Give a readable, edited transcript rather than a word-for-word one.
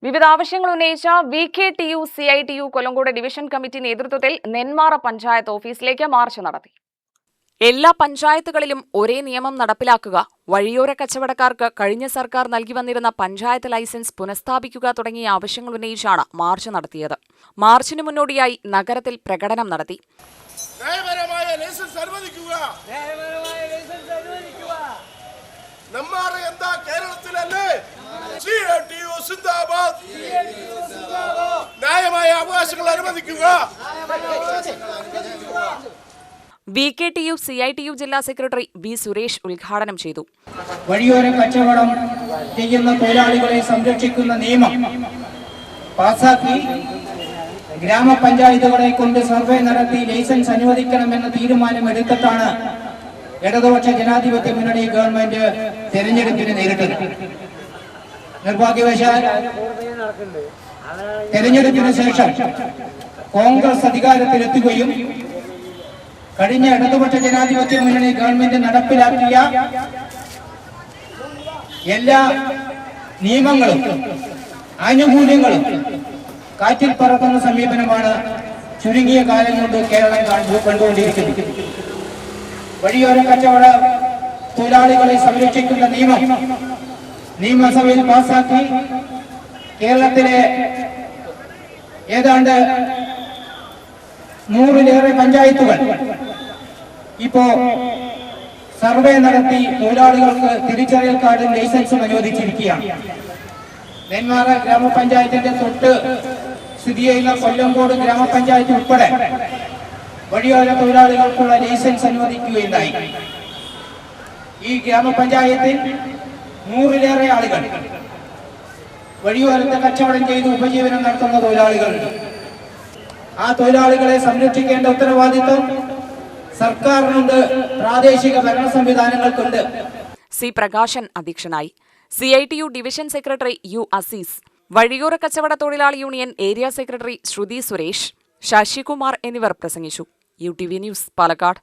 വിവിധ ആവശ്യങ്ങൾ ഉന്നയിച്ച VKTU CITU Kollengode division committee നേതൃത്വത്തിൽ നെന്മാറ പഞ്ചായത്ത് ഓഫീസിലേക്ക് മാർച്ച് നടത്തി. എല്ലാ പഞ്ചായത്തുകളിലും ഒരേ നിയമം നടപ്പിലാക്കുക, വഴിയോര കച്ചവടക്കാർക്ക് കഴിഞ്ഞ സർക്കാർ നൽകി വന്നിരുന്ന പഞ്ചായത്ത് ലൈസൻസ് പുനഃസ്ഥാപിക്കുക തുടങ്ങിയ ആവശ്യങ്ങൾ ഉന്നയിച്ചാണ് മാർച്ച് നടത്തിയത്. മാർച്ചിന് മുന്നോടിയായി നഗരത്തിൽ പ്രകടനം നടത്തി. VKTU CITU ജില്ലാ സെക്രട്ടറി B. സുരേഷ് ഉദ്ഘാടനം ചെയ്തു. വഴിയോര കച്ചവടം ചെയ്യുന്ന തൊഴിലാളികളെ സംരക്ഷിക്കുന്ന നിയമം പാസാക്കി ഗ്രാമപഞ്ചായത്തുകളെ കൊണ്ട് സർവേ നടത്തി ലൈസൻസ് അനുവദിക്കണമെന്ന തീരുമാനമെടുത്തിട്ടാണ് ഇടതുപക്ഷ ജനാധിപത്യ മുന്നണി ഗവൺമെന്റ് തെരഞ്ഞെടുപ്പിന് നേരിട്ടത്. നിർഭാഗ്യവശാൽ തെരഞ്ഞെടുപ്പിന് ശേഷം കോൺഗ്രസ് അധികാരത്തിലെത്തുകയും കഴിഞ്ഞ ഇടതുപക്ഷ ജനാധിപത്യ മുന്നണി ഗവൺമെന്റ് നടപ്പിലാക്കിയ എല്ലാ നിയമങ്ങളും ആനുകൂല്യങ്ങളും കാറ്റിൽ പറക്കുന്ന സമീപനമാണ് ചുരുങ്ങിയ കാലം കൊണ്ട് കേരളം കണ്ടുകൊണ്ടിരിക്കുന്നത്. വഴിയോര കച്ചവട തൊഴിലാളികളെ സംരക്ഷിക്കുന്ന നിയമം നിയമസഭയിൽ പാസാക്കി കേരളത്തിലെ ഏതാണ്ട് 100-ലേറെ പഞ്ചായത്തുകൾ ഇപ്പോ സർവേ നടത്തി തൊഴിലാളികൾക്ക് തിരിച്ചറിയൽ കാർഡും ലൈസൻസും അനുവദിച്ചിരിക്കുകയാണ്. നെന്മാറ ഗ്രാമപഞ്ചായത്തിന്റെ തൊട്ട് സ്ഥിതി ചെയ്യുന്ന കൊല്ലങ്കോട് ഗ്രാമപഞ്ചായത്ത് ഉൾപ്പെടെ വഴിയോര തൊഴിലാളികൾക്കുള്ള ലൈസൻസ് അനുവദിക്കുകയുണ്ടായി. ഈ ഗ്രാമപഞ്ചായത്തിൽ 100-ലേറെ ആളുകൾ വഴിയോരത്തെ കച്ചവടം ചെയ്ത് ഉപജീവനം നടത്തുന്ന തൊഴിലാളികളുണ്ട്. ആ തൊഴിലാളികളെ സംരക്ഷിക്കേണ്ട ഉത്തരവാദിത്വം സർക്കാരിനുണ്ട്, പ്രാദേശിക ഭരണ സംവിധാനങ്ങൾക്കുണ്ട്. C. പ്രകാശൻ അധ്യക്ഷനായി. CITU division secretary U. Azeez, വഴിയോര കച്ചവട തൊഴിലാളി union area secretary Shruthi Suresh, Sasikumar എന്നിവർ പ്രസംഗിച്ചു. UTV news, Palakkad.